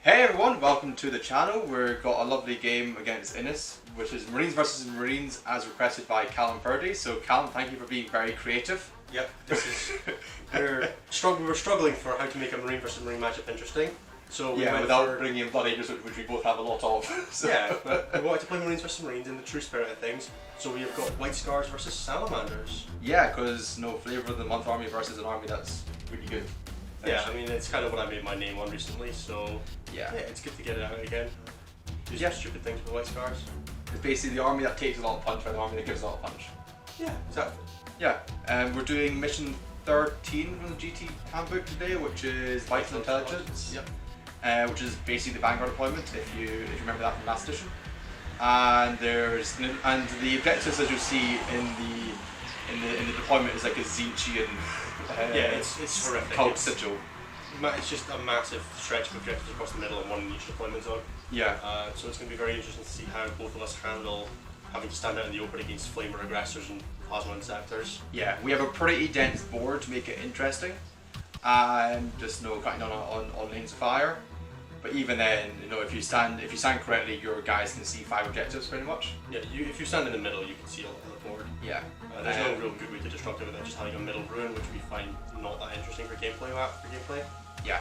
Hey everyone, welcome to the channel. We've got a lovely game against Innis, which is Marines versus Marines as requested by Callum Purdy. So Callum, thank you for being very creative. Yep, this is we were struggling for how to make a Marine versus Marine matchup interesting. So we without bringing in Blood Angels, which we both have a lot of. So. Yeah, but we wanted to play Marines versus Marines in the true spirit of things. So we have got White Scars versus Salamanders. Yeah, because Flavor of the Month army versus an army that's really good. Yeah, I mean it's kind of what I made my name on recently, so yeah, it's good to get it out again. Do some stupid things with White Scars. It's basically the army that takes a lot of punch, by the army that gives a lot of punch. Yeah, exactly. Yeah, we're doing mission 13 from the GT handbook today, which is Vital Intelligence. Yep. Which is basically the Vanguard deployment, if you remember that from last edition. And the objectives, as you see in the deployment, is like a Zinchian. It's horrific. Cult sigil. It's just a massive stretch of objectives across the middle and one in each deployment zone. Yeah. So it's going to be very interesting to see how both of us handle having to stand out in the open against flamer aggressors and plasma inceptors. Yeah, we have a pretty dense board to make it interesting, and just cutting on lanes of fire. But even then, if you stand correctly, your guys can see 5 objectives pretty much. Yeah, if you stand in the middle, you can see all of the board. Yeah. There's no real good way to destruct it without just having a middle ruin, which we find not that interesting for gameplay. Yeah.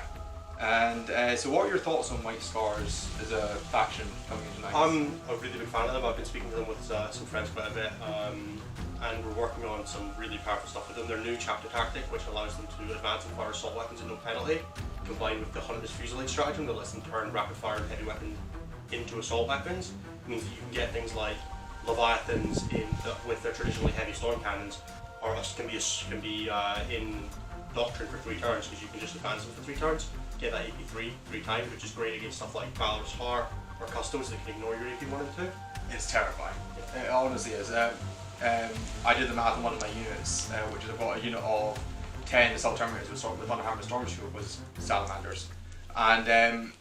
And so what are your thoughts on White Scars as a faction coming into tonight? I'm a really big fan of them. I've been speaking to them with some friends quite a bit, and we're working on some really powerful stuff with them. Their new chapter tactic, which allows them to advance and fire assault weapons at no penalty, combined with the Hunter's Fusillade stratagem that lets them turn rapid fire and heavy weapon into assault weapons, means that you can get things like Leviathans with their traditionally heavy storm cannons, or can be in Doctrine for 3 turns, because you can just advance them for 3 turns, get that AP 3 times, which is great against stuff like Valorous Heart or Custodes that can ignore your AP 1 and 2. It's terrifying. It honestly is. I did the math on one of my units, which is about a unit of 10 assault terminators with Thunderhammer Storm Shield was Salamanders, and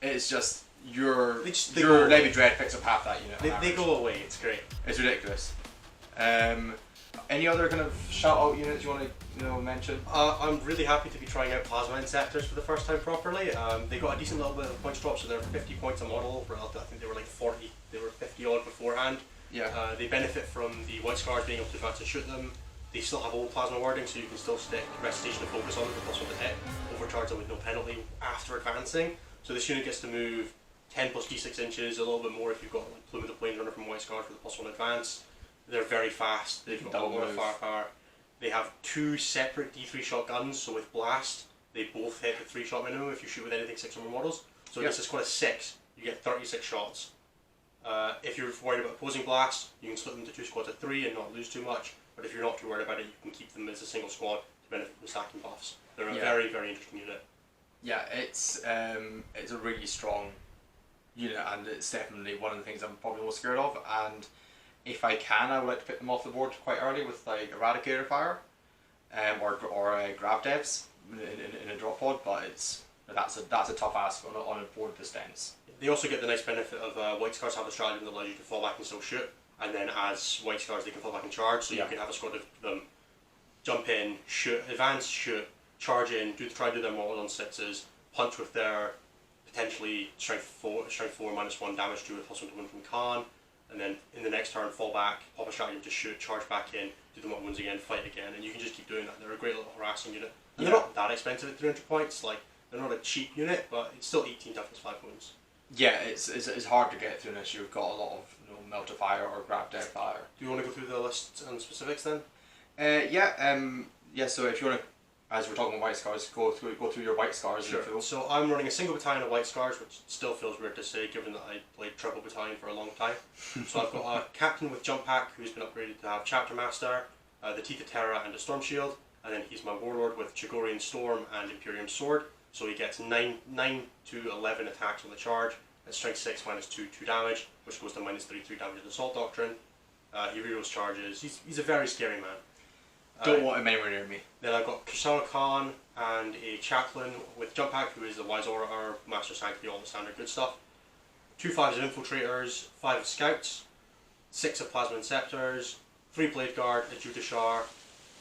it's just your Levy Dread picks up half that unit. They go away. It's great. It's ridiculous. Any other kind of shout out units you want to mention? I'm really happy to be trying out Plasma Inceptors for the first time properly. They got a decent little bit of points drop, so they're 50 points a model. I think they were like 40. They were 50 odd beforehand. Yeah. They benefit from the White Scars being able to advance and shoot them. They still have old plasma wording, so you can still stick Recitation of Focus on them with +1 to hit, overcharge them with no penalty after advancing. So this unit gets to move 10 plus D6 inches, a little bit more if you've got like Plume of the Plains Runner from White Scars with a +1 advance. They're very fast, they've got a lot of firepower. They have 2 separate D3 shotguns, so with Blast, they both hit the 3-shot minimum if you shoot with anything 6 or more models. So against a squad of 6, you get 36 shots. If you're worried about opposing Blast, you can split them to 2 squads of 3 and not lose too much. But if you're not too worried about it, you can keep them as a single squad to benefit from stacking buffs. They're a very, very interesting unit. Yeah, it's a really strong unit, and it's definitely one of the things I'm probably most scared of. And if I can, I would like to pick them off the board quite early with like Eradicator Fire, or Grav Devs in a drop pod. But that's a tough ask on a board this dense. They also get the nice benefit of White Scars have a strategy that allows you to fall back and still shoot. And then as White Scars, they can fall back and charge, so you can have a squad of them jump in, shoot, advance, shoot, charge in, try to do their mortal on 6s, punch with their potentially strength 4 -1 damage to with +1 to 1 from Khan, and then in the next turn fall back, pop a stratagem to shoot, charge back in, do the mortal wounds again, fight again, and you can just keep doing that. They're a great little harassing unit. And they're not that expensive at 300 points, like they're not a cheap unit, but it's still 18 toughness 5 wounds. Yeah, it's hard to get through unless you've got a lot of Melt of Fire or Grav Dev Fire. Do you want to go through the list and specifics then? So if you want to, as we're talking about White Scars, go through your White Scars. Sure. So I'm running a single battalion of White Scars, which still feels weird to say given that I played triple battalion for a long time. So I've got a captain with Jump Pack who's been upgraded to have Chapter Master, the Teeth of Terra and a Storm Shield, and then he's my Warlord with Chagorian Storm and Imperium Sword. So he gets 9 to 11 attacks on the charge, at strength 6 -2 damage, which goes to -3 damage in Assault Doctrine. He rerolls charges. He's a very scary man. Don't want him anywhere near me. Then I've got Kassaro'Khan and a Chaplain with Jump Pack, who is the Wise Orator, Master Sanctity, all the standard good stuff. 2 5s of Infiltrators, 5 of Scouts, 6 of Plasma Inceptors, 3 Blade Guard, a Judiciar,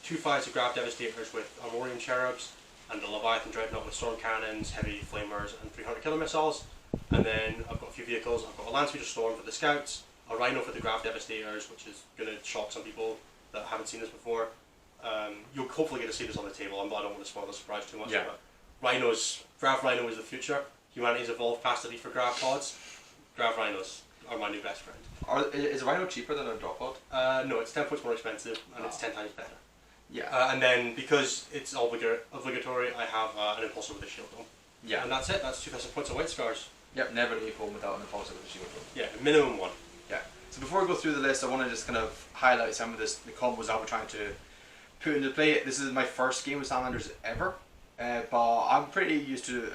2 5s of Grav Devastators with Armorium Cherubs, and a Leviathan Dreadnought with storm cannons, heavy flamers, and 300 killer missiles. And then I've got a few vehicles. I've got a Landspeeder Storm for the scouts, a Rhino for the Grav Devastators, which is going to shock some people that haven't seen this before. You'll hopefully get to see this on the table, but I don't want to spoil the surprise too much. Yeah. But Grav Rhino is the future. Humanity's evolved past the need for Grav pods. Grav Rhinos are my new best friend. Is a Rhino cheaper than a drop pod? No, it's 10 points more expensive, and it's 10 times better. Yeah. And then, because it's obligatory, I have an Impulsor with a Shield Dome. Yeah. And that's it, that's 2,000 points of White Scars. Yep, never leave home without an Impulsor with a shield dome. Yeah, minimum one. Yeah. So before we go through the list, I want to just kind of highlight some of the combos that we're trying to put into play. This is my first game with Salamanders ever, but I'm pretty used to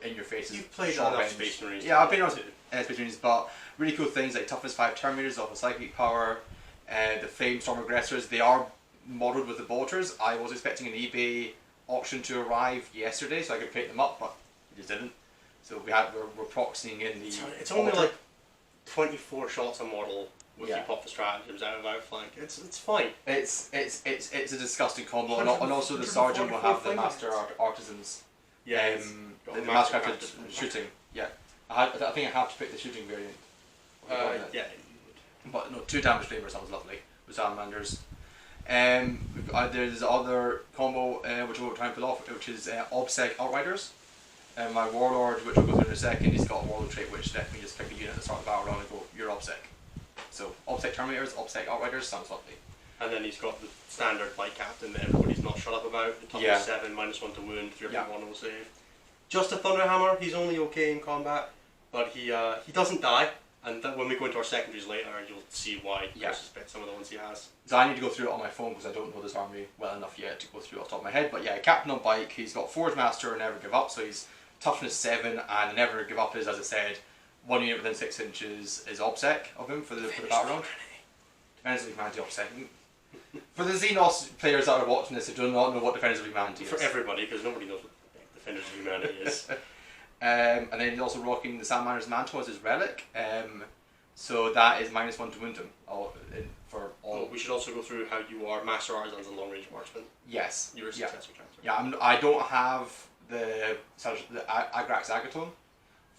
in your faces. You've played short on range. Space Marines. Yeah, I've played on Space Marines, but really cool things like Toughness 5 Terminators off of Psychic Power, the Flamestorm Aggressors. They are modelled with the bolters. I was expecting an eBay auction to arrive yesterday so I could pick them up, but it just didn't. So we're proxying in the. It's only like 24 shots a model if Yeah. you pop the stratagems out of outflank. It's fine. It's a disgusting combo, and also the sergeant will have the master artisans. Yeah. The master crafted shooting. Yeah, I think I have to pick the shooting variant. Yeah. But no, 2 damage flavor sounds lovely with Salamanders. There's other combo which we'll try and pull off, which is Obsec Outriders. My Warlord, which we'll go through in a second, he's got a Warlord trait which definitely just pick a unit at the start of the battle round and go, you're Obsec. So Obsec Terminators, Obsec Outriders sounds lovely. And then he's got the standard Light Captain that everybody's not shut up about. The top is 7, -1 to wound, 3-1 will save. Just a Thunderhammer, he's only okay in combat, but he doesn't die. And when we go into our secondaries later, you'll see why Chris has picked some of the ones he has. So I need to go through it on my phone because I don't know this army well enough yet to go through it off the top of my head. But yeah, Captain on Bike, he's got Forge Master and Never Give Up, so he's Toughness 7, and Never Give Up is, as I said, 1 unit within 6 inches is Obsec of him for the battle round. Defensive Humanity Obsec. For the Xenos players that are watching this who do not know what Defensive Humanity is. For everybody, because nobody knows what Defenders of Humanity is. And then he's also rocking the Salamander's Mantle as his relic. So that is -1 to wound him for all. We should also go through how you are Master Artisans and Long Range Marksman. Yes. You're a successful transfer. Yeah, I don't have the Agrax Agaton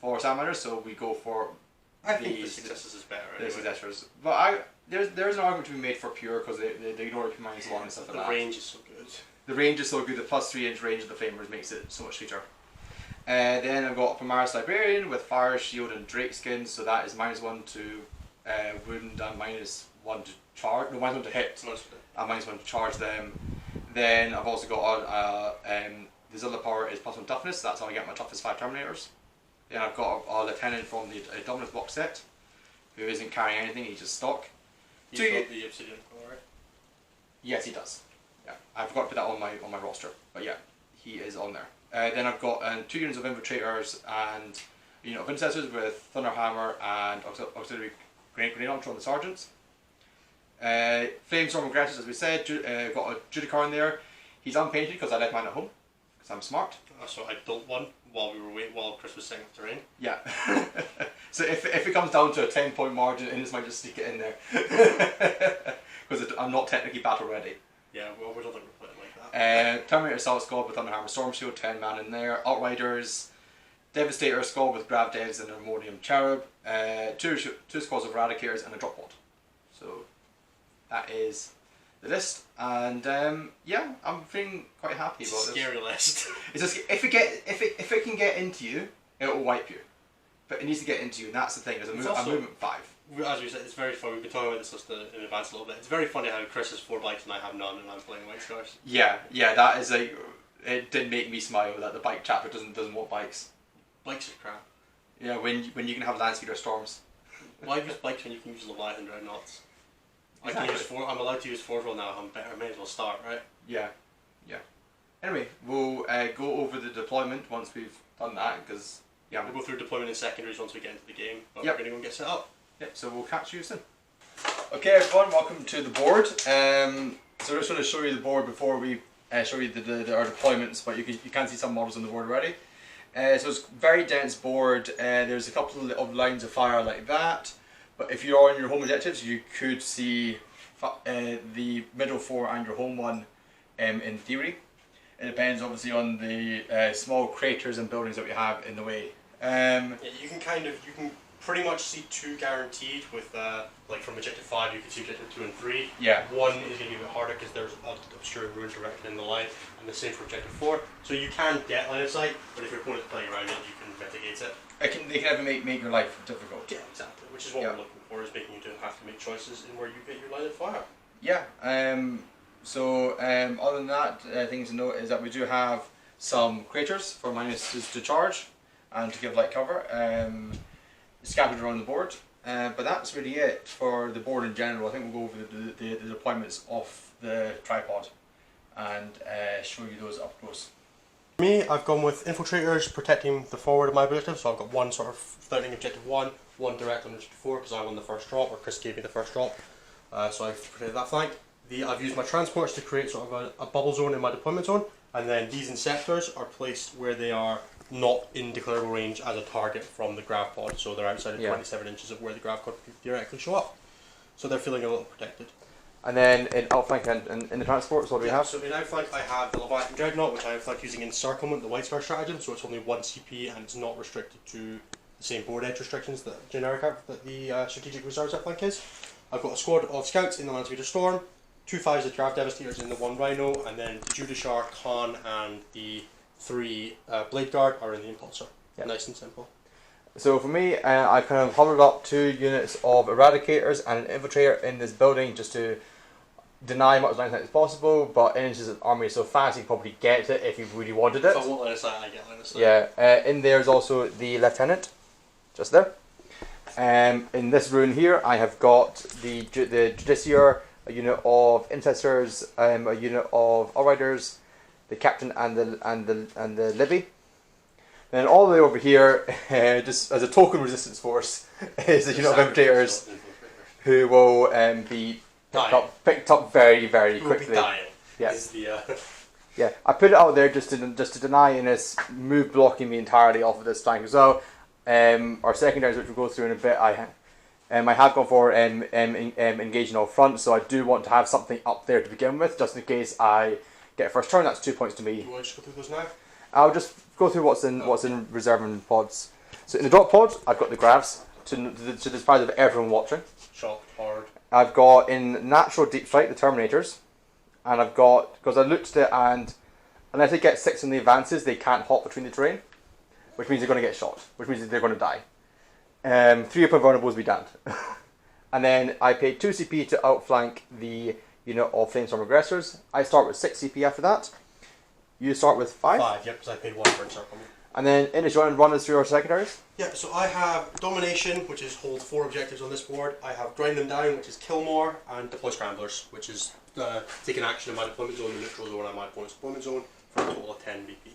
for Salamanders, so we go for I think the successes is better. The Anyway. successors. But there's an argument to be made for pure because they ignore -1 and stuff like that. The range is so good. The range is so good, the +3 inch range of the Flamers makes it so much sweeter. Then I've got Primaris Librarian with Fire, Shield and Drake Skin, so that is -1 to wound and -1 to charge, no, -1 to hit, and -1 to charge them. Then I've also got the Zilla Power is +1 toughness, so that's how I get my Toughness 5 Terminators. Then I've got a Lieutenant from the Dominus box set, who isn't carrying anything, he's just stock. He's got the Obsidian Power, right? Yes, he does. Yeah, I forgot to put that on my roster, but yeah, he is on there. Then I've got 2 units of Infiltrators and a unit of Intercessors with Thunderhammer and Auxiliary Grenade Launcher on the Sergeants. Flamestorm Aggressors, as we said, got a Judicar in there. He's unpainted because I left mine at home, because I'm smart. So I built one while Chris was setting up terrain. Yeah. So if it comes down to a 10-point margin, Innes might just sneak it in there. Because I'm not technically battle ready. Yeah, well, we don't think we're playing like that. Terminator Assault Squad with Thunderhammer Storm Shield, 10 man in there. Outriders, Devastator Squad with Grav Devs and Ammonium Cherub. Two squads of Eradicators and a drop pod. So that is the list, and yeah, I'm feeling quite happy about this. Scary list. It's just, if it can get into you, it will wipe you. But it needs to get into you, and that's the thing. There's a movement 5. As we said, it's very fun. We've been talking about this list in advance a little bit. It's very funny how Chris has 4 bikes and I have none, and I'm playing White Scars. Yeah, that is like, it did make me smile that the bike chapter doesn't want bikes. Bikes are crap. Yeah, when you can have Landspeeder Storms. Why use bikes when you can use Leviathan Dreadnoughts? Exactly. I can use I'm allowed to use 4-wheel now. I'm better. I may as well start, right? Yeah. Anyway, we'll go over the deployment once we've done that, because yeah, We'll go through deployment and secondaries once we get into the game, but Yep. we're going to go and get set up. Yep, so we'll catch you soon. Okay everyone, welcome to the board. So I just want to show you the board before we show you our deployments, but you can see some models on the board already. So it's a very dense board, there's a couple of lines of fire like that, but if you're on your home objectives you could see the middle 4 and your home 1 in theory. it depends obviously on the small craters and buildings that we have in the way. Yeah, you can pretty much see 2 guaranteed with like from objective 5 you can see objective 2 and 3. Yeah. 1 is going to be a bit harder because there's obscuring ruins directly in the line, and the same for objective 4. So you can get line of sight, but if your opponent's playing around it, you can mitigate it. They can ever make your life difficult. Yeah, exactly. Which is what we're looking for, is making you have to make choices in where you get your line of fire. Yeah. Other than that, things to note is that we do have some craters for minuses to charge and to give light cover. Scattered around the board, but that's really it for the board in general. I think we'll go over the deployments of the tripod and show you those up close. For me, I've gone with infiltrators protecting the forward of my objective, so I've got one sort of threatening objective 1, one direct on objective 4 because I won the first drop, or Chris gave me the first drop, so I've protected that flank. I've used my transports to create sort of a bubble zone in my deployment zone, and then these inceptors are placed where they are not in declarable range as a target from the grav pod, so they're outside of 27 inches of where the grav pod could theoretically show up. So they're feeling a little protected. And then in outflank and in the transports, what do we have? So in outflank I have the Leviathan Dreadnought, which I outflank using encirclement, the White Scar stratagem, so it's only 1 CP and it's not restricted to the same board edge restrictions that the strategic reserves outflank is. I've got a squad of scouts in the Landspeeder Storm, 2 5s of Grav Devastators in the 1 Rhino, and then Judishar, Khan and the 3 Blade Guard are in the Impulsor. Yep. Nice and simple. So for me, I kind of hovered up 2 units of Eradicators and an Infiltrator in this building just to deny much line of sight as possible, but Innis's army is so fast you probably get it if you really wanted it. If I want line of sight, I get line of sight. Yeah, in there is also the Lieutenant, just there. In this rune here, I have got the Judiciar, a unit of Intercessors, a unit of Outriders, the Captain and the Libby. Then all the way over here, just as a token resistance force, is a unit of Infiltrators who will be picked up very, very quickly. Will be dying. Yeah. Is the, yeah, I put it out there just to deny Innis move blocking me entirely off of this flank as well. Our secondaries, which we'll go through in a bit, I have gone for engaging all front, so I do want to have something up there to begin with, just in case I get first turn. That's 2 points to me. You want to just go through those now? I'll just go through what's in reserve and pods. So in the drop pod, I've got the Gravs to the surprise of everyone watching. Shocked, hard. I've got in natural deep strike the Terminators, and I've got, because I looked at it, and unless they get 6 in the advances, they can't hop between the terrain, which means they're going to get shot, which means they're going to die. 3 open vulnerables will be damned. And then I paid 2 CP to outflank the unit of Flamestorm Aggressors. I start with 6 CP after that. You start with 5? 5, yep, because I paid 1 for encirclement. And then in his run us through our secondaries. Yeah, so I have Domination, which is hold 4 objectives on this board. I have Grind Them Down, which is kill more, and Deploy Scramblers, which is taking action in my deployment zone, the neutral zone, and my opponent's deployment zone for a total of 10 BP.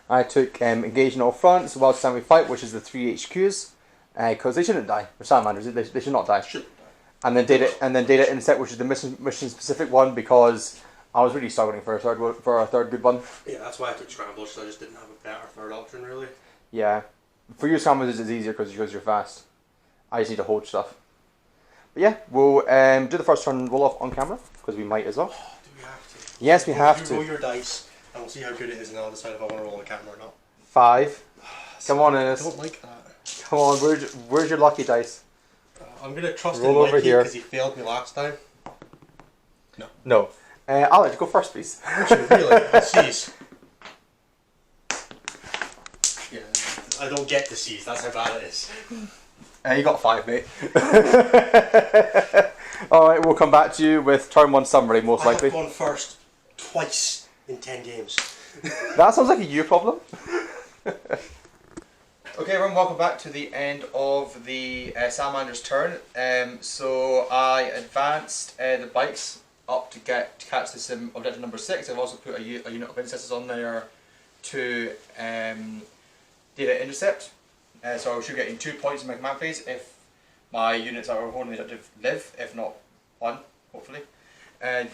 I took Engage in all fronts, Wild Stand Fight, which is the 3 HQs, because they shouldn't die. They're Salamanders, they should not die. And then Data Intercept, which is the mission specific one, because I was really struggling for a third good one. Yeah, that's why I took Scramblers, so I just didn't have a better third option really. Yeah, for you Scramblers it's easier because you're fast. I just need to hold stuff. But yeah, we'll do the first turn roll off on camera because we might as well. Oh, do we have to? Yes, we have to. Roll your dice, and we'll see how good it is, and I'll decide if I want to roll on camera or not. 5. Come on, Innis. I don't like that. Come on, where's your lucky dice? I'm gonna trust roll in over Mikey here because he failed me last time. No. I'll let you go first, please. Really? Seize. Yeah, I don't get to seize. That's how bad it is. You got 5, mate. Alright, we'll come back to you with turn 1 summary, most likely. I've gone first twice in 10 games. That sounds like a you problem. Okay, everyone, welcome back to the end of the Salamander's turn. So I advanced the bikes up to catch this objective number 6. I've also put a unit of Intercessors on there to Data Intercept. So I should be getting 2 points in my command phase if my units that are holding the objective live, if not 1, hopefully. And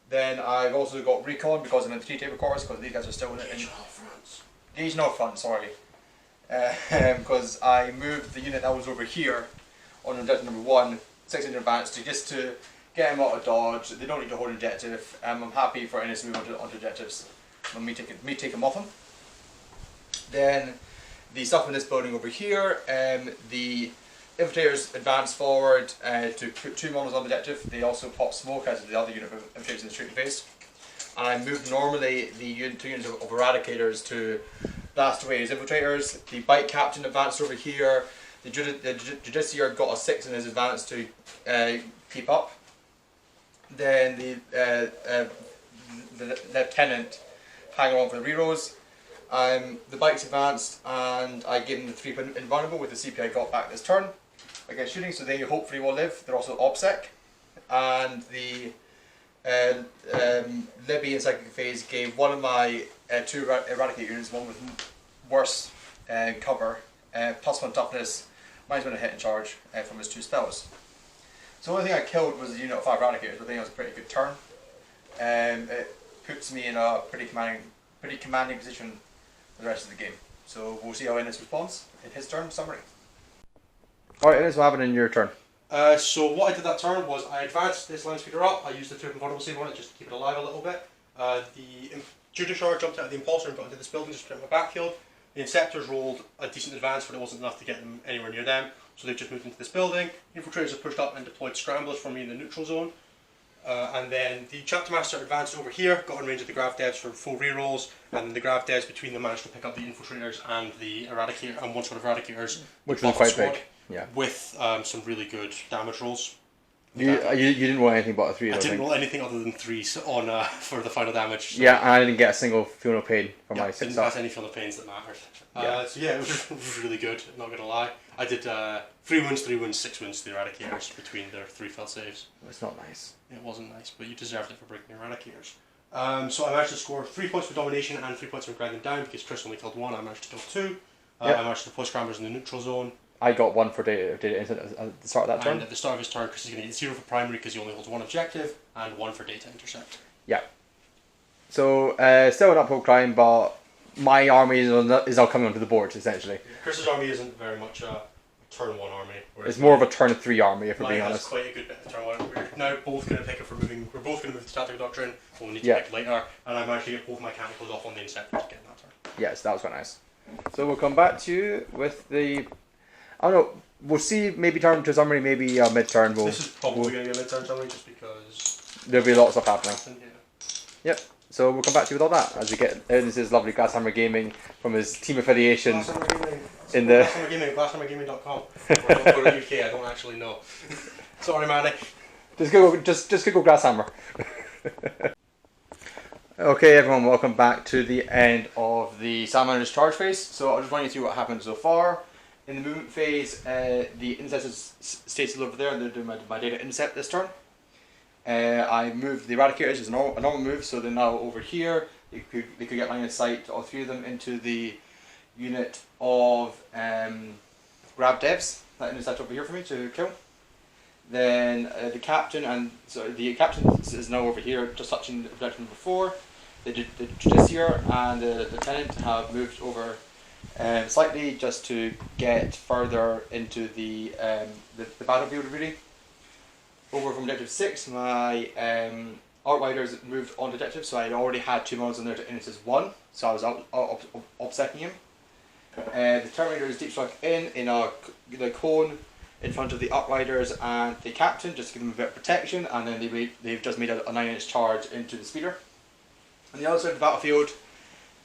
then I've also got Recon because I'm in 3 table quarters because these guys are still in it. Gauge no front, sorry. Because I moved the unit that was over here on objective number 1, 6 in advance to get him out of dodge. They don't need to hold an objective. I'm happy for Innis to move onto objectives. when me take them off him. Then the stuff in this building over here, the infiltrators advance forward to put 2 models on the objective. They also pop smoke as the other unit of infiltrators in the shooting phase. And I move normally the 2 units of eradicators to blast away his infiltrators. The bike captain advanced over here. The Judiciary got a 6 in his advance to keep up. Then the lieutenant hang on for the rerolls. The bike's advanced and I give them the 3 invulnerable with the CP I got back this turn against shooting, so they hopefully will live. They're also OPSEC. And the Libby in second phase gave one of my 2 eradicate units, one with worse cover, +1 toughness, -1 hit and charge from his 2 spells. So the only thing I killed was a unit of 5 eradicators, but I think it was a pretty good turn. It puts me in a pretty commanding position for the rest of the game. So we'll see how Ennis responds in his turn summary. Alright, Ennis, what happened in your turn? So what I did that turn was I advanced this land speeder up. I used the 2 invulnerable save on it just to keep it alive a little bit. The Judiciary jumped out of the Impulsor and got into this building just to put my backfield. The Inceptors rolled a decent advance, but it wasn't enough to get them anywhere near them, so they've just moved into this building. Infiltrators have pushed up and deployed scramblers for me in the neutral zone. And then the Chapter Master advanced over here, got in range of the Grav Devs for full rerolls, and the Grav Devs between them managed to pick up the Infiltrators and the Eradicator and 1 sort of Eradicators, which was quite big. Yeah. With some really good damage rolls. You didn't roll anything but a 3. I didn't roll anything other than 3s on for the final damage. So yeah, and I didn't get a single Feel No Pain from my 6 didn't pass any Feel No Pains that mattered. So yeah, it was really good, not gonna lie. I did 3 wounds, 3 wounds, 6 wounds to the Eradicators between their 3 failed saves. It's not nice. It wasn't nice, but you deserved it for breaking the Eradicators. So I managed to score 3 points for domination and 3 points for grinding down because Chris only killed 1, I managed to kill 2. I managed to deploy scramblers in the neutral zone. I got 1 for data incident at the start of that turn. And at the start of his turn, Chris is going to get 0 for primary because he only holds 1 objective, and 1 for data intercept. Yeah. So, still an uphill climb, but my army is now coming onto the board, essentially. Yeah, Chris's army isn't very much a turn 1 army. It's more of a turn 3 army, if we're being honest. Quite a good bit of turn 1. We're now both going to pick it for moving. We're both going to move to Tactical Doctrine, we'll need to pick later, and I managed to get both my mechanicals off on the Inceptor to get in that turn. Yes, that was quite nice. So we'll come back to you with the... I don't know, we'll see, maybe turn to summary, maybe mid-turn. This is probably going to be a mid-turn summary just because... There'll be lots of stuff happening. Yep, so we'll come back to you with all that as we get Ernest's lovely Glasshammer Gaming from his team affiliation. Glasshammer Gaming. In the... Glasshammer Gaming, glasshammergaming.com. Or UK, I don't actually know. Sorry, Manny. Just Google Glasshammer. Okay, everyone, welcome back to the end of the Salamanders charge phase. So I'll just run you through what happened so far. In the movement phase, the Interceptors stay still over there and they're doing my data intercept this turn. I moved the Eradicators as a normal move, so they're now over here. They could get line of sight, all 3 of them, into the unit of Grav Devs that intercept over here for me to kill. Then the captain is now over here, just touching the protection before. The Judiciary and the lieutenant have moved over slightly just to get further into the battlefield really. Over from Objective 6, my Outriders moved on to Objective, so I already had 2 models in there to Innis' 1, so I was obsecking him. The Terminators deep struck in a cone in front of the Outriders and the Captain, just to give them a bit of protection, and then they've just made a 9-inch charge into the speeder. On the other side of the battlefield,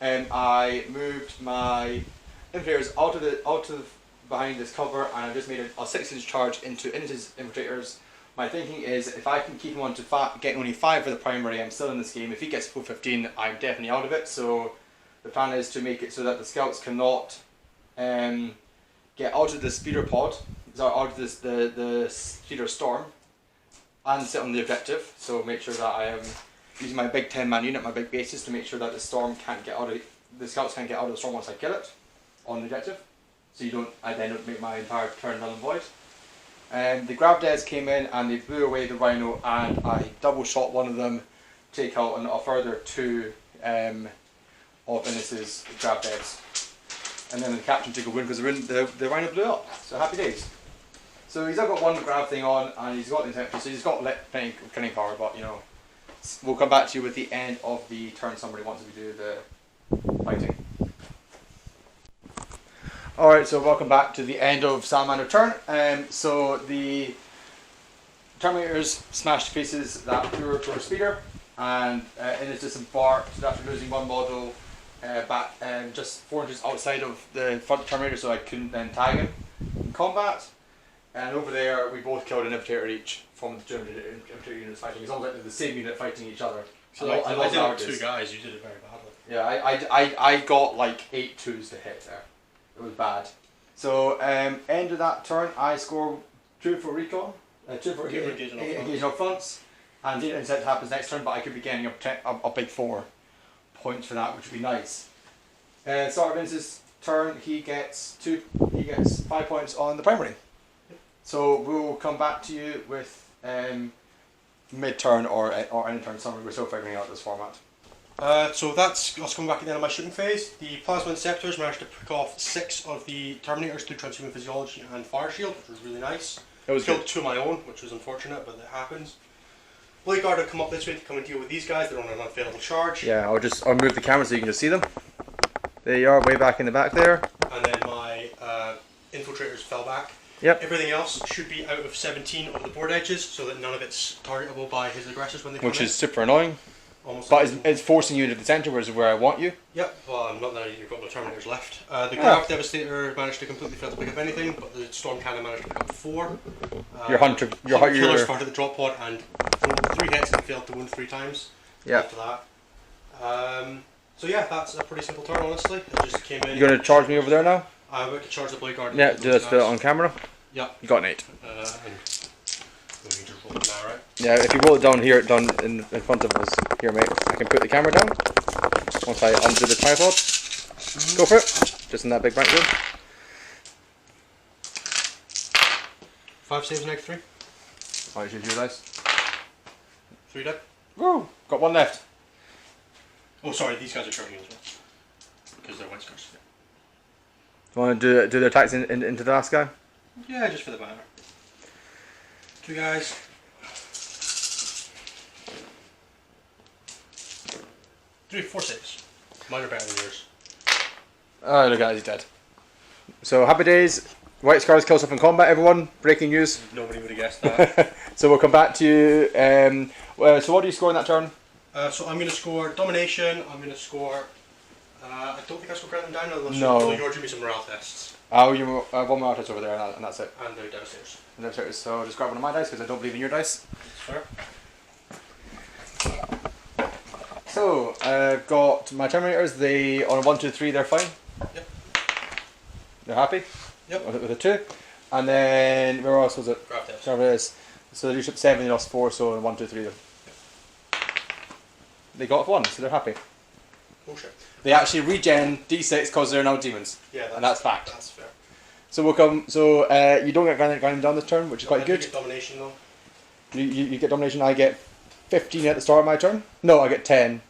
I moved my infiltrators out of behind this cover, and I just made a 6-inch charge into Innis' infiltrators. My thinking is, if I can keep him on to getting only 5 for the primary, I'm still in this game. If he gets full 15, I'm definitely out of it. So the plan is to make it so that the scouts cannot get out of the speeder pod, out of the speeder storm, and sit on the objective. So make sure that I am using my big 10-man unit, my big bases, to make sure that the scouts can't get out of the storm once I kill it on the objective. So I then don't make my entire turn null and void. The Grav Devs came in and they blew away the Rhino, and I double shot one of them, take out a further 2 of Innis's Grav Devs. And then the Captain took a win because the Rhino blew up. So happy days. So he's now got 1 grab thing on, and he's got the Inceptor, so he's got plenty of killing power, but we'll come back to you with the end of the turn summary once we do the fighting. Alright, so welcome back to the end of Salamander turn. So the Terminators smashed to pieces that pure speeder, and Innes disembarked after losing one model back just 4 inches outside of the front Terminator, so I couldn't then tag him in combat. And over there, we both killed an infiltrator each from the German infiltrator units fighting. It's almost like they're the same unit fighting each other. So I did it with 2 guys, you did it very badly. Yeah, I got like 8 2s to hit there. It was bad. So, end of that turn, I score 2 for recon, 2 for engaging up fronts, and the inset happens next turn, but I could be getting a big 4 points for that, which would be nice. Start of Vince's turn, he gets 5 points on the primary. So we'll come back to you with mid-turn or end turn summary. We're still figuring out this format. So that's us coming back at the end of my shooting phase. The Plasma Inceptors managed to pick off 6 of the Terminators through Transhuman Physiology and Fire Shield, which was really nice. It was killed good. 2 of my own, which was unfortunate, but it happens. Bladeguard have come up this way to come and deal with these guys. They're on an unfailable charge. Yeah, I'll move the camera so you can just see them. They are way back in the back there. And then my infiltrators fell back. Yep. Everything else should be out of 17 of the board edges, so that none of it's targetable by his aggressors when they come in. Which is super annoying. Almost But it's forcing you into the centre, which is where I want you. Yep, well, I'm not now you've got no Terminators left. The Grav Devastator managed to completely fail to pick up anything, but the Storm Cannon managed to pick up 4. Your Killers fired at the drop pod and 3 hits and failed to wound 3 times. Yeah. After that. So yeah, that's a pretty simple turn, honestly. It just came in. You're going to charge me over there now? I'm about to charge the Bladeguard. Yeah, do that on camera. Yeah. You got an 8. And we can just roll it now, right? Yeah, if you roll it down here, done in front of us. Here, mate. I can put the camera down. Once I undo the tripod. Go for it. Just in that big bank room. 5 saves, neg 3. Oh, you should do dice. 3 dead. Woo! Got 1 left. Oh, sorry, these guys are charging as well. Because they're White Scars. You want to do the attacks into the last guy? Yeah, just for the banner. 2 guys. 4 saves. Mine are better than yours. Oh, look at that, he's dead. So, happy days. White Scars kills off in combat, everyone. Breaking news. Nobody would have guessed that. So, we'll come back to you. So, what do you score in that turn? So, I'm going to score Domination. I'm going to score. I don't think I scored Grant them down, unless No. you're doing me some morale tests. Oh, you one more test over there, and that's it. And they're Devastators. And that's it. So, just grab one of my dice because I don't believe in your dice. Fair. So, I've got my Terminators. They on a 1, 2, 3. They're fine. Yep. They're happy. Yep. With a 2, and then where else was it? Grab this. Whatever it is. So they leadership 7, they lost 4. So 1, 2, 3. They got 1, so they're happy. Oh shit. They actually regen D6 because they're now demons. Yeah, and that's fact. That's fair. So we'll come. So you don't get grinding down this turn, which is quite good. Get Domination though. You get domination. I get 15 at the start of my turn. No, I get 10.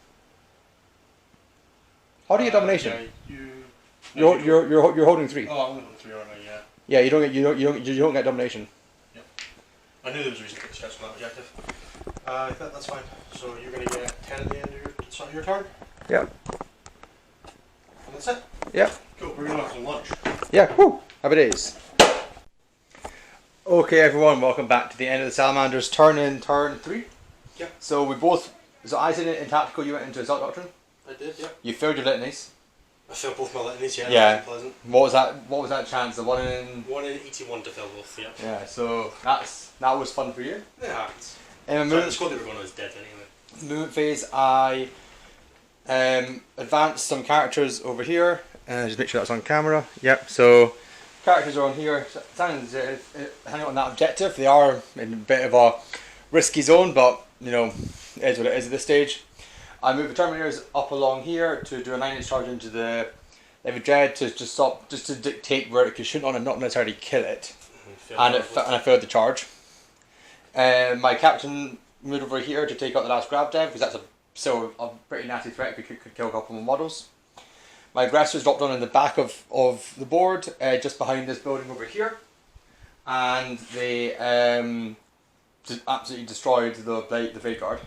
How do you get domination? Yeah, You're holding 3. Oh, I'm holding 3, aren't I? Yeah. Yeah, you don't get domination. Yep. I knew there was a reason to get stressed from that objective. That's fine. So you're going to get 10 at the end of your turn. Yeah. And that's it. Yeah. Cool. We're going to have some lunch. Yeah. Woo. Happy days. Okay, everyone. Welcome back to the end of the Salamanders turn in turn 3. Yeah. So we both. So I said in tactical, you went into Assault Doctrine. I did. Yeah. You failed your litanies. I failed both my litanies. Yeah. Yeah. That was pleasant. What was that chance? The 1 in. 1 in 81 to fail both. Yeah. Yeah. So that was fun for you. It happens. In Sorry, the squad they were going on is dead anyway. Movement phase, I advanced some characters over here. Just make sure that's on camera. Yep. So characters are on here. Sounds hanging on that objective. They are in a bit of a risky zone, but you know, it is what it is at this stage. I move the Terminators up along here to do a 9-inch charge into the Heavy Dread to stop, just to dictate where it could shoot on and not necessarily kill it. And I failed the charge. My captain moved over here to take out the last Grav Dev because that's still a pretty nasty threat. We could kill a couple more models. My aggressors dropped down in the back of the board, just behind this building over here, and they absolutely destroyed the Blade Guard.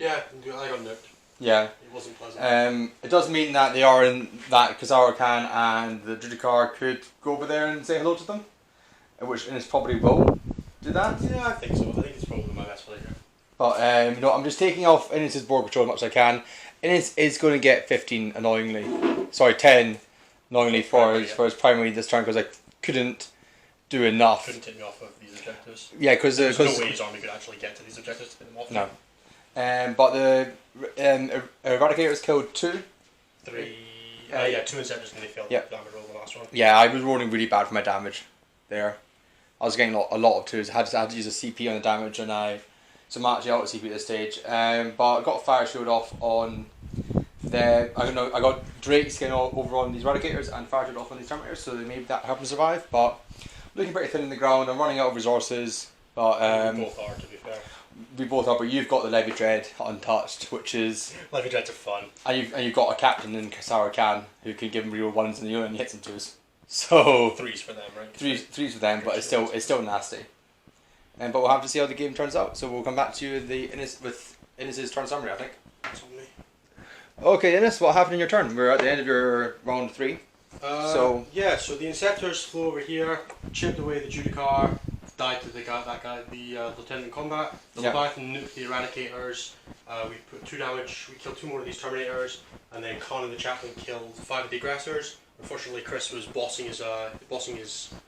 Yeah, I got nuked. Yeah. It wasn't pleasant. It does mean that they are in that Kassaro'Khan and the Judikar could go over there and say hello to them, which Innes probably will do that. Yeah, I think so. I think it's probably my best player. But I'm just taking off Innes' board control as much as I can. Innes is going to get 15 annoyingly. Sorry, 10 annoyingly for his primary this turn because I couldn't do enough. Couldn't take me off of these objectives. Yeah, because there's no way his army could actually get to these objectives to take them off. No. But the Eradicators killed 2. 3. 2 Inceptors and they failed the damage roll the last one. Yeah, I was rolling really bad for my damage there. I was getting a lot of 2s. I had to use a CP on the damage, and so I'm actually out of CP at this stage. But I got Fire Shield off on I got Drake skin over on these Eradicators and Fire Shield off on these Terminators, so they made that help them survive. But looking pretty thin in the ground. I'm running out of resources. But we both are, to be fair. We both are, but you've got the Levy Dread untouched, which is Levy Dreads are fun. And you've got a captain in Kassaro'Khan who can give him real 1s in the unit and hits him 2s. So 3s for them, right? Threes for them, but it's still nasty. But we'll have to see how the game turns out. So we'll come back to you with Innes' turn summary, I think. That's on me. Okay, Innes, what happened in your turn? We're at the end of your round 3. So the Inceptors flew over here, chipped away the Judikar, died to the lieutenant in combat. The Leviathan nuked the Eradicators. We put 2 damage. We killed 2 more of these Terminators, and then Khan and the Chaplain killed 5 of the aggressors. Unfortunately, Chris was bossing his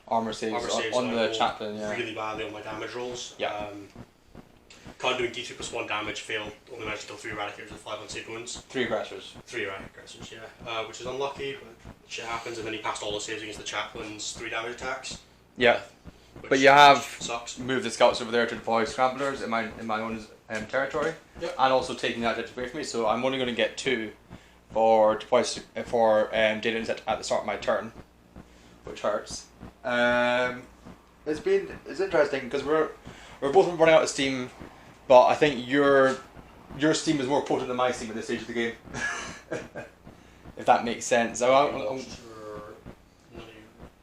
armor saves on the Chaplain. Yeah. Really badly on my damage rolls. Yeah. Khan doing D2+1 damage failed. Only managed to kill 3 Eradicators with 5 unsaved wounds. 3 aggressors. 3 aggressors, yeah. Which is unlucky, but shit happens. And then he passed all the saves against the Chaplain's 3 damage attacks. Yeah. But you have sucks. Moved the scouts over there to deploy scramblers in my own territory, and also taking that objective away from me. So I'm only going to get 2 for deploy for data intercept at the start of my turn, which hurts. It's interesting because we're both running out of steam, but I think your steam is more potent than my steam at this stage of the game. If that makes sense. I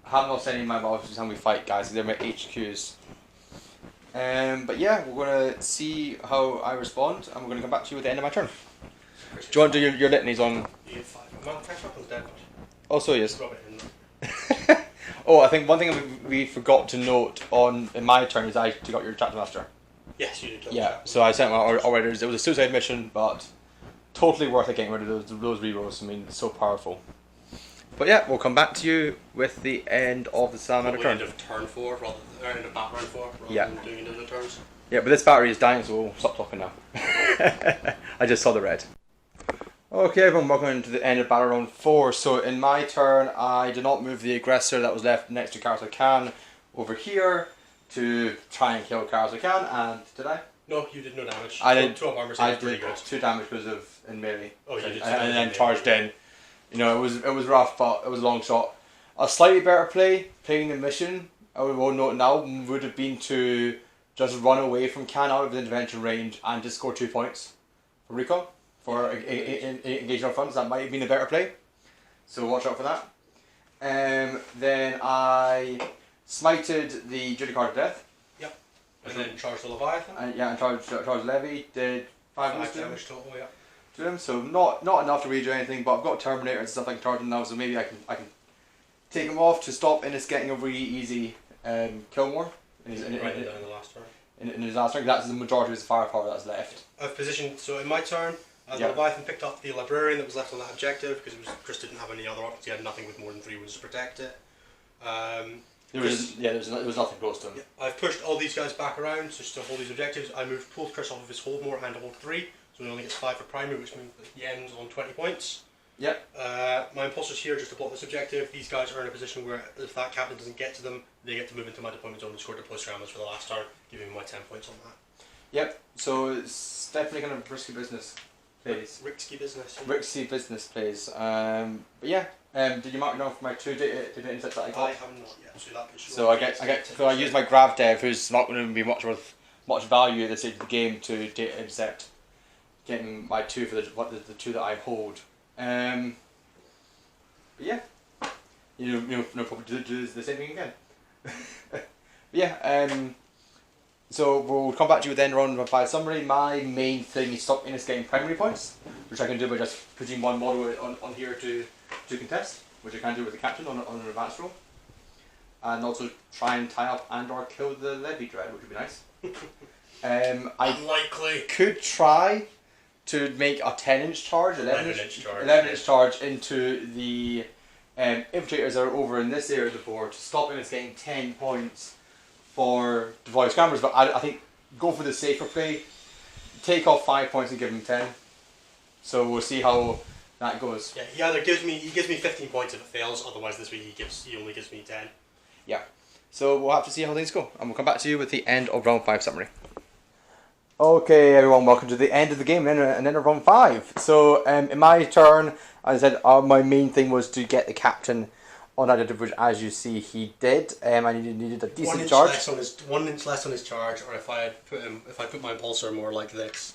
haven't lost any of my balls time we fight, guys. They're my HQs. But yeah, we're gonna see how I respond, and we're gonna come back to you at the end of my turn. Do you want to do your litanies on? You get 5. My weapon's dead. Oh, so yes. Rub it in. Oh, I think one thing we forgot to note in my turn is I took out your Chapter Master. Yes, you did kill Yeah, so I sent my Outriders. It was a suicide mission, but totally worth it getting rid of those rerolls. I mean, it's so powerful. But yeah, we'll come back to you with the end of the Salamander turn. End of turn 4, end of bat round 4, rather than doing individual turns. Yeah, but this battery is dying, so we'll stop talking now. I just saw the red. Okay, everyone, welcome to the end of battle round 4. So in my turn, I did not move the aggressor that was left next to Kassaro'Khan over here to try and kill Kassaro'Khan, and did I? No, you did no damage. I did. 2 armor I saves, pretty did good. 2 damage because of in melee. Oh, you did. And then charged in. You know, it was rough, but it was a long shot. A slightly better playing the mission, I will note now, would have been to just run away from Khan out of the intervention range and just score 2 points for recon, for engaging our funds. That might have been a better play. So watch out for that. Then I smited the Judikar to death. Yep. And then charged the Leviathan. And charged Levy, did 5 damage total, yeah. To him, so not enough to redo anything, but I've got Terminator and stuff I can charge him now, so maybe I can take him off to stop Innes getting a really easy kill more in his last turn. In his last turn. That's the majority of his firepower that's left. I've positioned, so in my turn, the Leviathan picked up the Librarian that was left on that objective because Chris didn't have any other options. He had nothing with more than 3 wounds to protect it. There was nothing close to him. Yeah, I've pushed all these guys back around so just to hold these objectives. I pulled Chris off of his hold more and hold 3. So he only gets 5 for primary, which means that he ends on 20 points. Yep. My impulsor's here just to block this objective. These guys are in a position where if that captain doesn't get to them, they get to move into my deployment zone and score deploy scramblers for the last turn, giving me my 10 points on that. Yep. So it's definitely kind of risky business plays. Risky business. Yeah. Risky business plays. But yeah. Did you mark down for my 2 data insets that I got? I have not yet. So I use my Grav Dev, who's not going to be much value at this stage of the game, to data intercept. Getting my 2 for the 2 that I hold. But yeah, no problem to do the same thing again. But yeah, So we'll come back to you with the end round of 5 summary. My main thing is stop Innis getting primary points, which I can do by just putting one model on here to contest, which I can do with the captain on an advanced roll. And also try and tie up and or kill the Levy Dread, which would be nice. I Unlikely. could try to make a 10-inch charge, 11-inch charge into the infiltrators that are over in this area of the board to stop Innis getting 10 points for deploy scramblers, but I think go for the safer play, take off 5 points and give him 10. So we'll see how that goes. Yeah, he either gives me 15 points if it fails, otherwise this week he only gives me 10. Yeah. So we'll have to see how things go, and we'll come back to you with the end of round 5 summary. Okay, everyone, welcome to the end of the game and end of round 5. So in my turn, as I said, my main thing was to get the captain on that identity, which as you see he did. I needed a decent charge. 1 inch less on his charge, or if I put my impulsor more like this,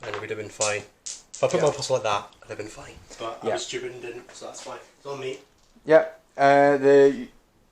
then it would have been fine. If I put my impulsor like that, it'd have been fine. But I was stupid and didn't, so that's fine. It's on me. Yeah. And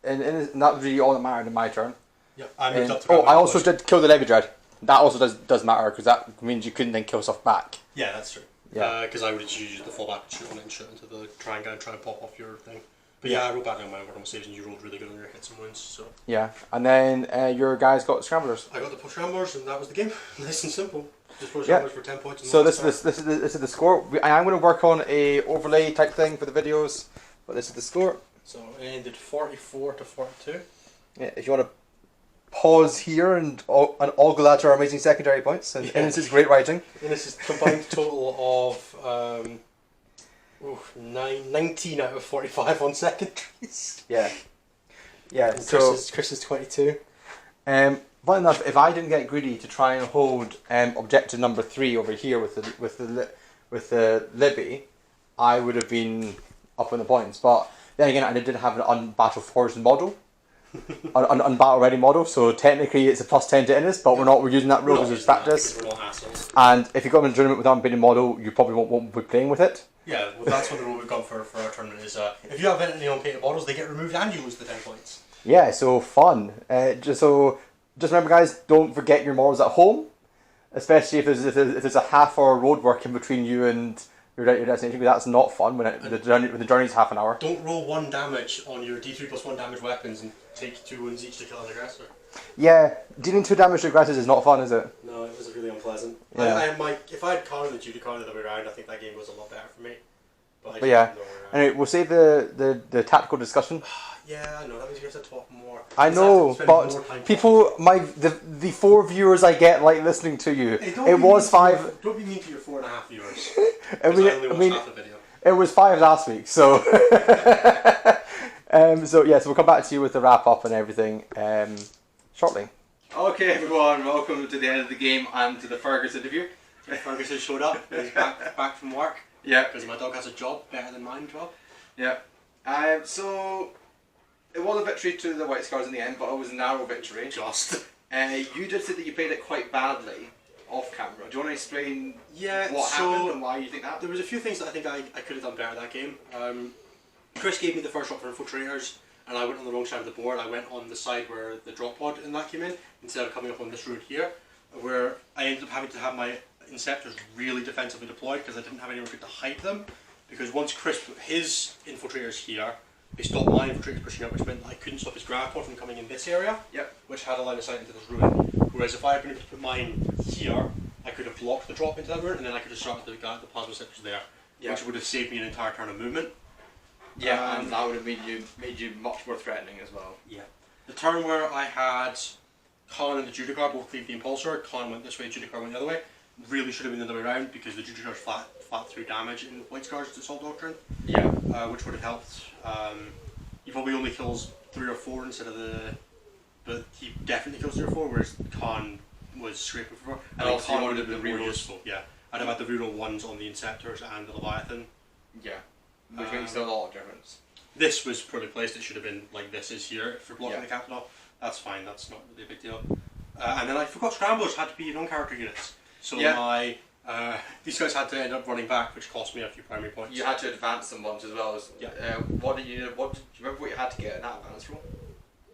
that was really all that mattered in my turn. Yep. I moved up to I also did kill the Levy Dread. That also does matter because that means you couldn't then kill stuff back. Yeah, that's true. Yeah. Because I would just use the fallback and shoot on it and shoot into the triangle and try and pop off your thing. But yeah, I rolled back on my normal saves and you rolled really good on your hits and wounds. So yeah, and then your guys got scramblers. I got the push scramblers and that was the game. Nice and simple. Just push scramblers for 10 points. So this is the score. I am going to work on a overlay type thing for the videos, but this is the score. So it ended 44 to 42. Yeah, if you want to pause here and ogle at our amazing secondary points and Innis's great writing. Innis's combined total of 19 out of 45 on secondaries. Yeah. Yeah. And so Chris is 22. Fun enough, if I didn't get greedy to try and hold objective number 3 over here with the Libby, I would have been up on the points. But then again, I did have an unbattle forged model. Unbattle ready model, so technically it's a +10 to Innis, but we're using that rule because it's practice. We're not assholes. And if you got in a tournament with an unbeaten model, you probably won't be playing with it. Yeah, well, that's what the rule we've got for our tournament is. If you have any unpainted models, they get removed and you lose the 10 points. Yeah, so fun. Just remember, guys, don't forget your models at home, especially if there's a half-hour road work in between you and your destination, because that's not fun when the journey's half an hour. Don't roll 1 damage on your D3 plus 1 damage weapons and take 2 wounds each to kill an aggressor. Yeah, dealing 2 damage to aggressors is not fun, is it? No, it was really unpleasant. Yeah. If I had Connor and Judy Connor the other way around, I think that game was a lot better for me. But yeah, anyway, we'll save the tactical discussion. Yeah, I know, that means you have to talk more. I know, but people, the 4 viewers I get like listening to you, it was 5. Don't be mean to your 4.5 viewers. I mean, half the video. It was 5 last week, so. So we'll come back to you with the wrap up and everything shortly. Okay, everyone, welcome to the end of the game and to the Fergus interview. Ferguson showed up. He's back from work. Yeah. Because my dog has a job better than mine job. Yeah. So it was a victory to the White Scars in the end, but it was a narrow victory. Just. You did say that you played it quite badly off camera. Do you want to explain what happened and why you think that? There was a few things that I think I could have done better that game. Chris gave me the first shot for infiltrators, and I went on the wrong side of the board. I went on the side where the drop pod and that came in, instead of coming up on this route here, where I ended up having to have my Inceptors really defensively deployed because I didn't have anywhere good to hide them. Because once Chris put his infiltrators here, they stopped my infiltrators pushing up, which meant I couldn't stop his grab pod from coming in this area, which had a line of sight into this ruin. Whereas if I had been able to put mine here, I could have blocked the drop into that ruin, and then I could have started the plasma sectors there, which would have saved me an entire turn of movement. Yeah, and that would have made you much more threatening as well. Yeah. The turn where I had Khan and the Judicar both leave the Impulsor, Khan went this way, Judicar went the other way, really should have been the other way around because the Judicar's flat through damage in White Scars to Assault Doctrine. Yeah. Which would have helped. He probably only kills 3 or 4 instead of but he definitely kills 3 or 4, whereas Khan was scraping for 4. And also Khan would have been more useful. Yeah. I'd have had the reroll 1s on the Inceptors and the Leviathan. Yeah. Which makes a lot of difference. This was poorly placed. It should have been like this is here for blocking the captain off. That's fine. That's not really a big deal. And then I forgot Scramblers had to be non-character units. So these guys had to end up running back, which cost me a few primary points. You had to advance them once as well. What did you remember what you had to get in that advance roll?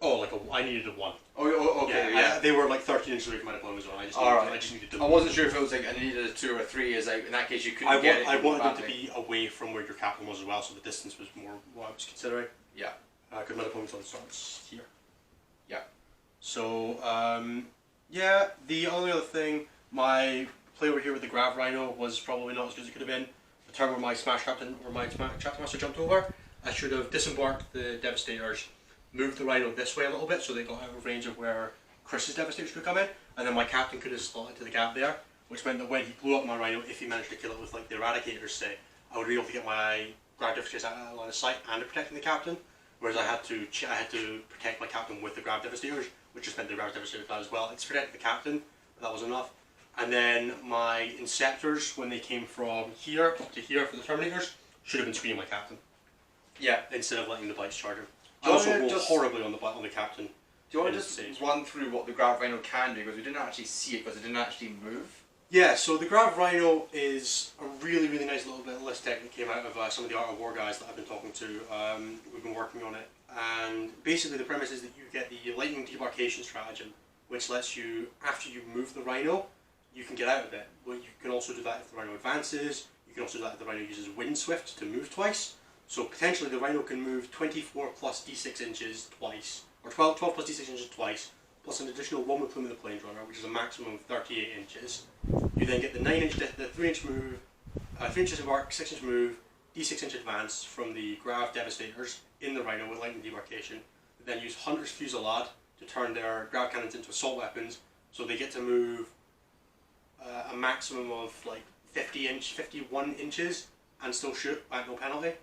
Oh, like I needed a 1. Oh, okay, yeah. They were like 13 inches away from my deployment zone. I just needed to. I wasn't sure if it was like I needed a 2 or 3. Is like in that case you couldn't get it. I wanted it to be away from where your captain was as well, so the distance was more what I was considering. Yeah. Because my deployment zone starts here. Yeah. So yeah. The only other thing, my play over here with the Grav Rhino was probably not as good as it could have been. The turn where my Smash Captain or my Chapter Master jumped over, I should have disembarked the Devastators, moved the Rhino this way a little bit so they got out of range of where Chris's Devastators could come in, and then my Captain could have slotted to the gap there, which meant that when he blew up my Rhino, if he managed to kill it with like the Eradicators say, I would be able to get my Grav Devastators out of line of sight and protecting the Captain, whereas I had to protect my Captain with the Grav Devastators, which just meant the Grav Devastators died as well. It's protected the Captain, but that was enough. And then my Inceptors, when they came from here up to here for the Terminators, should have been screening my Captain. Yeah. Instead of letting the Blights charge him. I also rolled horribly on the Captain. Do you want to just run through what the Grav Rhino can do, because we didn't actually see it, because it didn't actually move? Yeah, so the Grav Rhino is a really, really nice little bit of list tech that came out of some of the Art of War guys that I've been talking to. We've been working on it. And basically the premise is that you get the Lightning Debarkation stratagem, which lets you, after you move the Rhino, you can get out of it. Well, you can also do that if the Rhino advances. You can also do that if the Rhino uses Wind Swift to move twice. So potentially the Rhino can move 24 plus d6 inches twice, or 12 plus d6 inches twice, plus an additional 1 with Plume of the Plains Runner, which is a maximum of 38 inches. You then get the 3 inch move, 3 inches embark, 6 inch move, d6 inch advance from the Grav Devastators in the Rhino with Lightning Debarkation. They then use Hunter's Fusillade to turn their Grav Cannons into assault weapons, so they get to move a maximum of like 51 inches and still shoot at no penalty.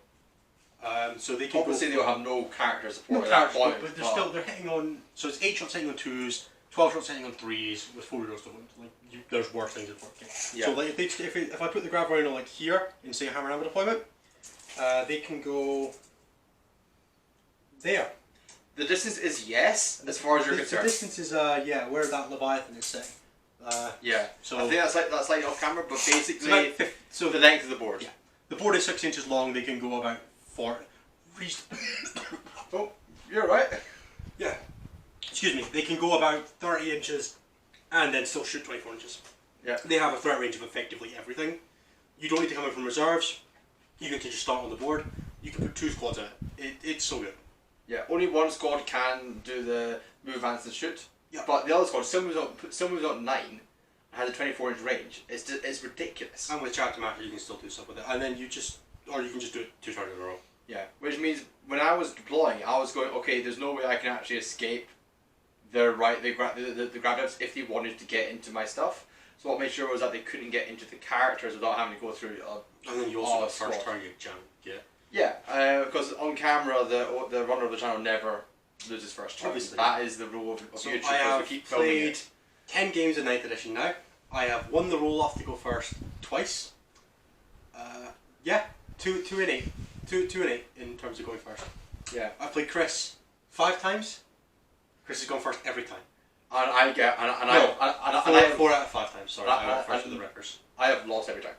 So they can obviously they'll have no character support. No character support, but they're hitting on. So it's 8 shots hitting on 2s, 12 shots hitting on 3s with 4 reroll to wound. Like there's worse things at work. Yeah. So like if I put the Grav Rhino like here in say Hammer and Hammer deployment, they can go there. The distance is yes, as far as you're concerned. The distance is yeah, where that Leviathan is sitting. Yeah. So I think that's like off camera, but basically so the length of the board. Yeah. The board is 6 inches long. They can go about 4. Oh, you're right. Yeah. Excuse me. They can go about 30 inches, and then still shoot 24 inches. Yeah. They have a threat range of effectively everything. You don't need to come in from reserves. You can just start on the board. You can put 2 squads in it. It's so good. Yeah. Only one squad can do the move, advance, and shoot. Yeah. But the other squad still moves on 9. Has a 24 inch range. It's ridiculous. And with Chapter Master you can still do stuff with it. And then you can just do it 2 turns in a row. Yeah. Which means when I was deploying, I was going, okay, there's no way I can actually escape the Grav if they wanted to get into my stuff. So what made sure was that they couldn't get into the characters without having to go through and then you also got first turn you jam. Yeah. Yeah, because on camera the runner of the channel never loses first turn. Obviously. That is the rule of So YouTube. I have keep played 10 games in 9th edition now. I have won the roll off to go first twice. Yeah, 2 and 8. 2 and 8 in terms of going first. Yeah. I've played Chris 5 times. Chris has gone first every time. And I get I 4 out of 5 times. Sorry, I went first with the Rippers. I have lost every time.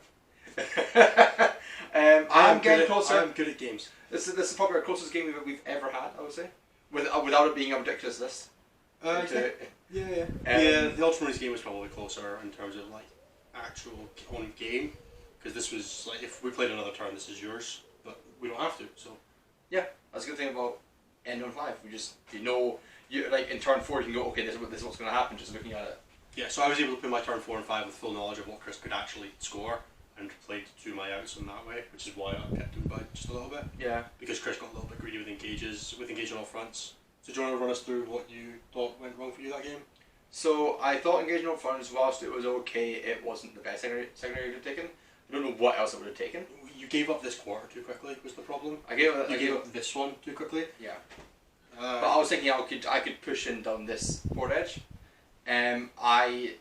I'm getting closer. I'm good at games. This is probably our closest game we've ever had, I would say, without it being a ridiculous list. Yeah. The Ultramarines game was probably closer in terms of like actual on game, because this was like if we played another turn, this is yours, but we don't have to. So yeah, that's a good thing about End on 5. We just you like in turn 4 you can go, okay, this is what's going to happen just looking at it. Yeah, so I was able to play my turn 4 and 5 with full knowledge of what Chris could actually score, and played to my outs in that way, which is why I kept him by just a little bit. Yeah. Because Chris got a little bit greedy with engage on all fronts. So do you want to run us through what you thought went wrong for you that game? So I thought engaging on fronts, whilst it was okay, it wasn't the best secondary you could have taken. I don't know what else it would have taken. You gave up this quarter too quickly was the problem. I gave up this one too quickly. Yeah. But I was thinking I could push in down this board edge. I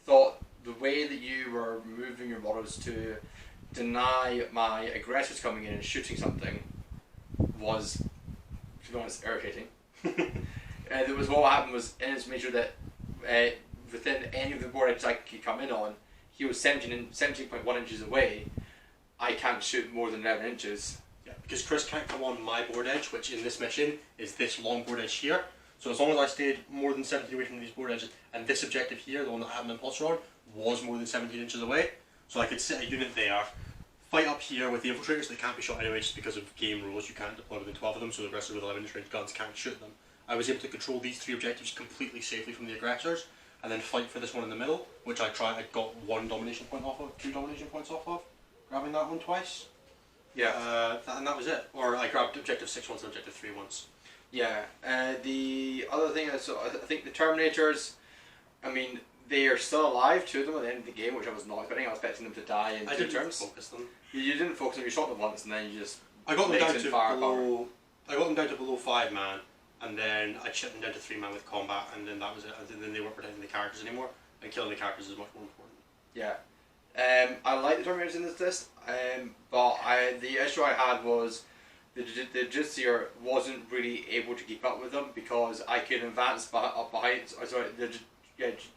thought the way that you were moving your models to deny my aggressors coming in and shooting something was, to be honest, irritating. There was what happened was Ennis made sure that within any of the board edges I could come in on, he was 17.1 inches away. I can't shoot more than 11 inches. Yeah, because Chris can't come on my board edge, which in this mission is this long board edge here. So as long as I stayed more than 17 away from these board edges, and this objective here, the one that I had an impulsor on, was more than 17 inches away, so I could sit a unit there, fight up here with the infiltrators that can't be shot anyway just because of game rules, you can't deploy within 12 of them, so the aggressors with 11-inch range guns can't shoot them. I was able to control these 3 objectives completely safely from the aggressors, and then fight for this one in the middle, which I got 1 domination point off of, 2 domination points off of, grabbing that one twice. Yeah. And that was it. Or I grabbed objective 6 once and objective 3 once. Yeah. The other thing is, I think the Terminators, I mean, they are still alive, 2 of them at the end of the game, which I was not expecting. I was expecting them to die in 2 turns. Focus them. You didn't focus them, you shot them once and then you just... I got them down to below 5 man, and then I chipped them down to 3 man with combat, and then that was it. And then they weren't protecting the characters anymore, and killing the characters is much more important. Yeah. I like the Terminators in this list, but the issue I had was the Justiciar wasn't really able to keep up with them because I could advance up behind. Sorry, the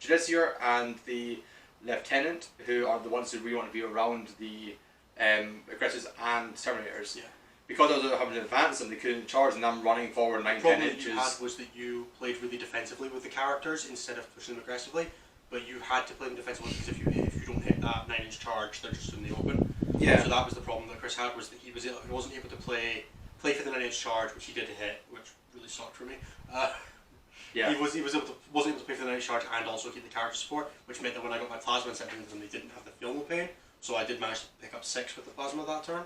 Justiciar and the Lieutenant, who are the ones who really want to be around the aggressors and Terminators. Yeah. Because I was having to advance them, they couldn't charge, and I'm running forward 9-10 inches. The problem you had was that you played really defensively with the characters instead of pushing them aggressively. But you had to play them defensively because if you don't hit that 9-inch charge, they're just in the open. Yeah. So that was the problem that Chris had, was that he wasn't able to play for the 9-inch charge, which he did hit, which really sucked for me. Yeah. He wasn't able to play for the 9-inch charge and also keep the character support, which meant that when I got my plasma and set into them, they didn't have the thermal pain. So I did manage to pick up 6 with the plasma that turn,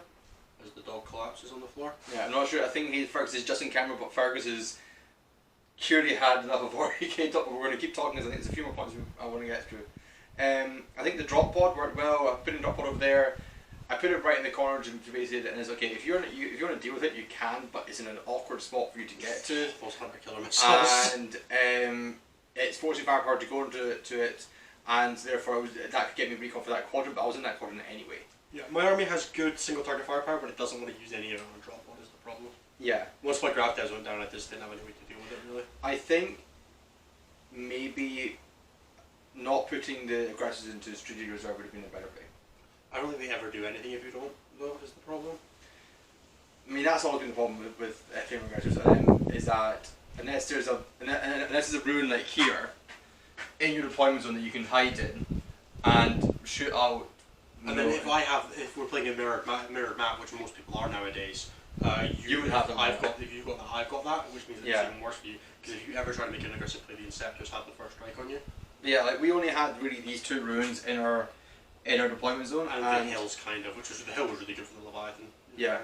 as the dog collapses on the floor. Yeah, I'm not sure. I think Fergus is just in camera, but Fergus is clearly had enough before he came up. But we're going to keep talking because I think there's a few more points I want to get through. I think the drop pod worked well. I put a drop pod over there. I put it right in the corner to basically, and it's okay. If you want to deal with it, you can, but it's in an awkward spot for you to get to. Most hunter killer missiles. And it's forcing firepower to go into it, and therefore that could get me recon for that quadrant. But I was in that quadrant anyway. Yeah, my army has good single target firepower, but it doesn't want to use any of it on a drop pod is the problem. Yeah. Once my grav devs went down, I just didn't have any way to deal with it really. I think maybe not putting the aggressors into strategic reserve would have been a better play. I don't think they ever do anything if you don't, though, is the problem. I mean, that's always been the problem with female aggressors, is that unless there's a rune like here in your deployment zone that you can hide in and shoot out. And then if we're playing a mirrored map, which most people are nowadays, you would have them. I've got that, which means it's even worse for you. Because if you ever try to make an aggressive play, the Inceptors have the first strike on you. Yeah, like we only had really these 2 runes in our deployment zone, and the hills kind of, the hill was really good for the Leviathan. Yeah.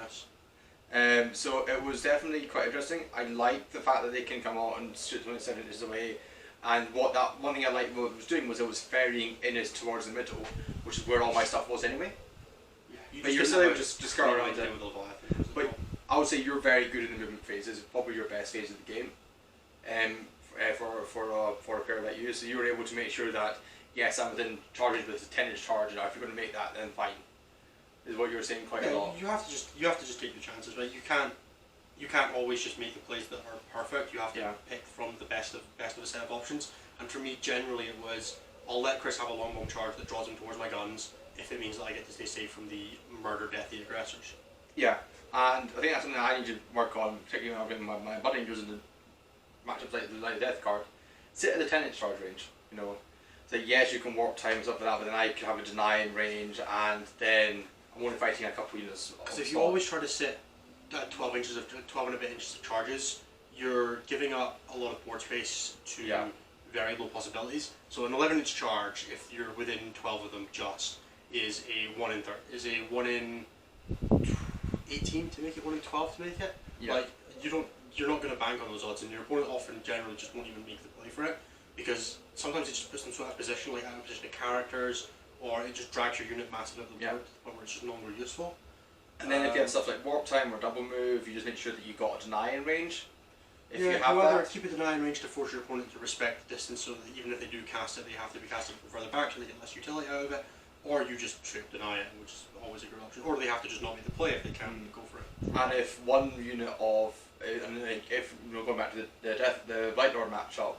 So it was definitely quite interesting. I like the fact that they can come out and shoot 27 inches away. And one thing I liked what it was doing was it was ferrying inwards towards the middle, which is where all my stuff was anyway. Yeah, but you're still able to just skirt around it. But I would say you're very good in the movement phase. It's probably your best phase of the game. For a player like you, so you were able to make sure that yes, I'm within charges, but it's a 10-inch charge. And if you're going to make that, then fine. Is what you were saying quite a lot. You have to just take your chances, right? You can't always just make the plays that are perfect. You have to pick from the best of a set of options. And for me, generally, it was I'll let Chris have a long bomb charge that draws him towards my guns if it means that I get to stay safe from the murder death the aggressors. Yeah, and I think that's something I need to work on, particularly when I'm getting my Blood Angels in the matchups like the Light Death card. Sit at the 10-inch charge range, you know. So yes, you can warp time and stuff like that, but then I could have a denying range, and then I'm only fighting a couple units. Because if you always try to sit at 12 and a bit inches of charges, you're giving up a lot of board space to very low possibilities. So an 11-inch charge, if you're within 12 of them, is a 1 in 18 to make it, 1 in 12 to make it. Yeah. Like you're not going to bank on those odds, and your opponent often generally just won't even make the play for it, because sometimes it just puts them so out of position, like out of position of characters, or it just drags your unit massively up the board to the point where it's just no longer useful. And then if you have stuff like warp time or double move, you just make sure that you got a denying range. If you have either that, keep a denying range to force your opponent to respect the distance, so that even if they do cast it, they have to be casted from further back, so they get less utility out of it. Or you just straight deny it, which is always a good option. Or they have to just not make the play if they can go for it. And if one unit of, if going back to the Blight Lord matchup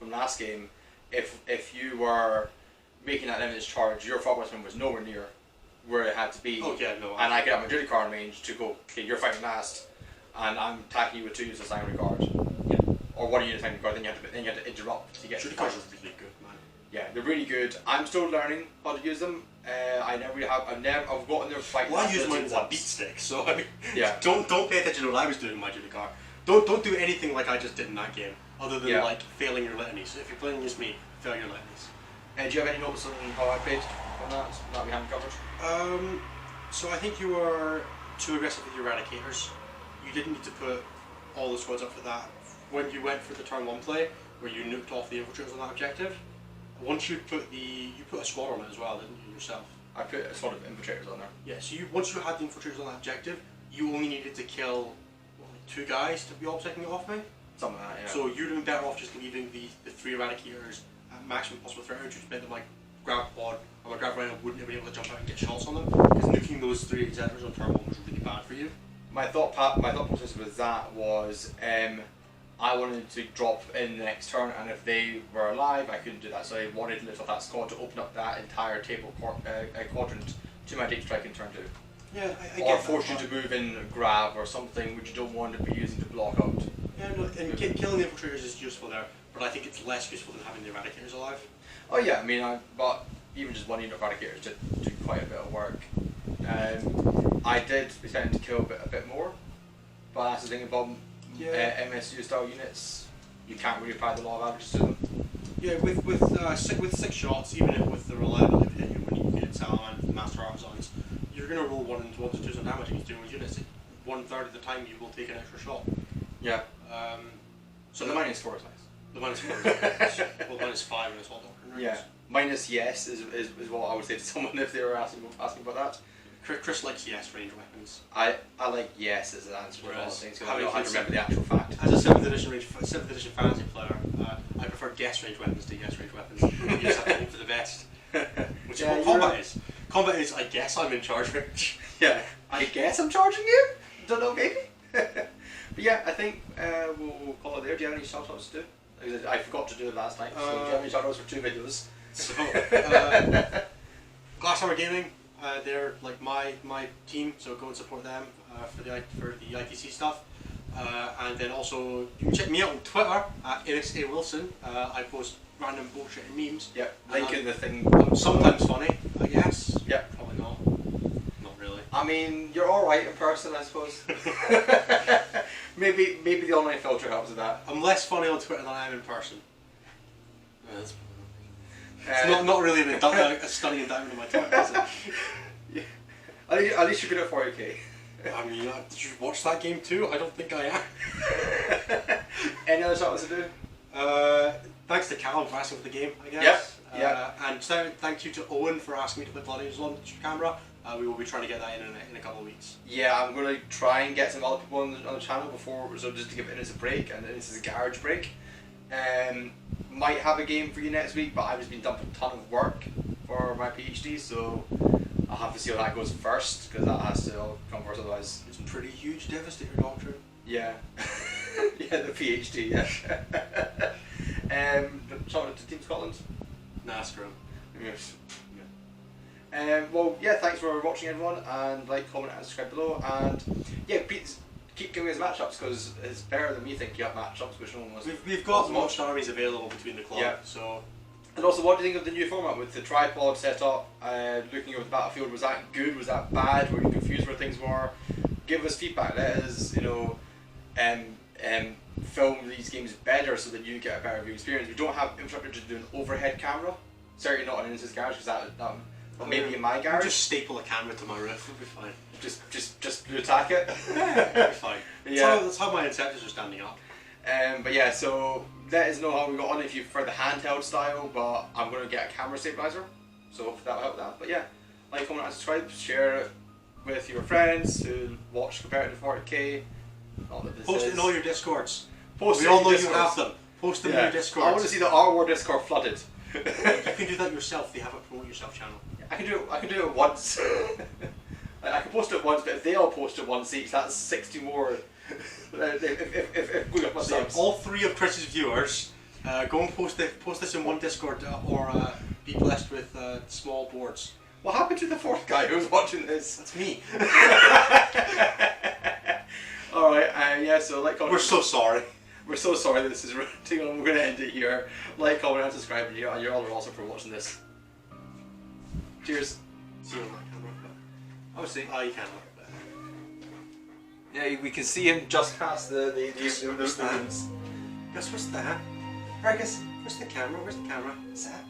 from last game, if you were making that limited charge, your fog westman was nowhere near where it had to be. Oh yeah, no. And I could have my duty card range to go, okay, you're fighting last, and I'm attacking you with 2 uses of Sign Regard. Yeah. Or one unit time card, then you had to interrupt to get. Shooting cards are really good, man. Yeah, they're really good. I'm still learning how to use them. I never really have. I've gotten there quite. Well, I use mine as a beat stick, so I mean, yeah. Don't pay attention to what I was doing in my Judicar. Don't do anything like I just did in that game, other than like failing your litanies. So if you're playing against me, fail your litanies. Do you have any notes on how I played on that we haven't covered? So I think you were too aggressive with your eradicators. You didn't need to put all the squads up for that. When you went for the turn 1 play, where you nuked off the infiltrators on that objective, once you put a squad on it as well, didn't you yourself? I put a squad of infiltrators on there. Yeah. So once you had the infiltrators on that objective, you only needed to kill 2 guys to be obsecting it off me. Something like that. Yeah. So you'd have been better off just leaving the 3 eradicators at maximum possible threat range, which meant them like grab quad, or my grab rhino wouldn't have been able to jump out and get shots on them, because nuking those 3 executors on turn 1 was really bad for you. My thought process with that was I wanted to drop in the next turn, and if they were alive, I couldn't do that. So I wanted to lift off that squad to open up that entire table quadrant to my deep strike in turn 2. Yeah, I or get force that, you to move in grab or something which you don't want to be using to block out. Yeah, no, and killing the infiltrators is useful there, but I think it's less useful than having the eradicators alive. Oh yeah, I mean, but even just one unit of eradicators did do quite a bit of work. I did expect to kill a bit more, but that's the thing about MSU style units. You can't really apply the law of averages to them. Yeah, with 6 shots, even if with the reliability of hit you when you hit Salamanders and Master Artisans, you're going to roll 1s and 2s on damage against your units. 1/3 of the time you will take an extra shot. Yeah. So the -4 is nice. The -4 is nice. Well, -5 in Assault Doctrine. Yeah. Minus yes is what I would say to someone if they were asking about that. Chris likes yes range weapons. I like yes as an answer to all things because I don't have to remember the seven- actual fact. As a 7th edition fantasy player, I prefer guess range weapons to yes range weapons. You just have to hope for the best. Which is what combat is. Combat is, I guess I'm in charge range. Yeah, I guess I'm charging you? Don't know, maybe? But yeah, I think we'll call it there. Do you have any shout-outs to do? I forgot to do it last night, so do you have any shout-outs for 2 videos? So, Glasshammer Gaming, they're like my team, so go and support them for the ITC stuff. And then also, you can check me out on Twitter at NSA Wilson. I post random bullshit and memes. Yep, link in the thing. I'm sometimes funny, I guess. Yep. Probably not. Not really. I mean, you're alright in person, I suppose. maybe the online filter helps with that. I'm less funny on Twitter than I am in person. It's not really a stunning indictment of my Twitter, is it? Yeah. At least you're good at 40k. I mean, did you watch that game too? I don't think I am. Any other shout-outs to do? Thanks to Callum for asking for the game, I guess. Yep. And thank you to Owen for asking me to play Blood Angels on camera. We will be trying to get that in a couple of weeks. Yeah, I'm going to try and get some other people on the channel before, so just to give Innes a break, and Innes is a garage break. Might have a game for you next week, but I've just been dumping a ton of work for my PhD, so I'll have to see how that goes first, because that has to all come first, otherwise... It's a pretty huge Devastator Doctrine. Yeah. Yeah, the PhD, yeah. Shout out to Team Scotland. Nah, screw 'em. Yes. Well, yeah, thanks for watching everyone, and like, comment and subscribe below, and yeah, keep giving us matchups, because it's better than we think you have matchups, which no one was. We've got watched armies available between the club, so... And also, what do you think of the new format with the tripod setup, looking over the battlefield? Was that good? Was that bad? Were you confused where things were? Give us feedback. Let us, film these games better so that you get a better view experience. We don't have infrastructure to do an overhead camera. Certainly not in Innes' garage, because that maybe in my garage. Just staple a camera to my roof. We'll be fine. Just blue tack it. We'll be fine. Yeah. That's how my incentives are standing up. But yeah, so let us know how we got on if you prefer the handheld style, but I'm going to get a camera stabilizer, so hopefully that'll help that. But yeah, like, comment and subscribe, share it with your friends who watch Comparative 40k. Post it in all your Discords. We all know you have them. Post them in your Discords. I want to see the R-War Discord flooded. You can do that yourself. They have a Promote Yourself channel. I can do it once. I can post it once, but if they all post it once each, that's 60 more. If we got my subs. All 3 of Chris's viewers, go and post this in one Discord, or be blessed with small boards. What happened to the 4th guy who was watching this? That's me. Alright, yeah, so like, comment. We're so sorry. We're so sorry that this is running on. We're going to end it here. Like, comment, and subscribe. And you're all awesome for watching this. Cheers. See you on that camera. Oh, see. Oh, you can look at that. Yeah, we can see him just past the Gus, what's that? Gus, what's that? Right, Gus, where's the camera? Where's the camera? What's that?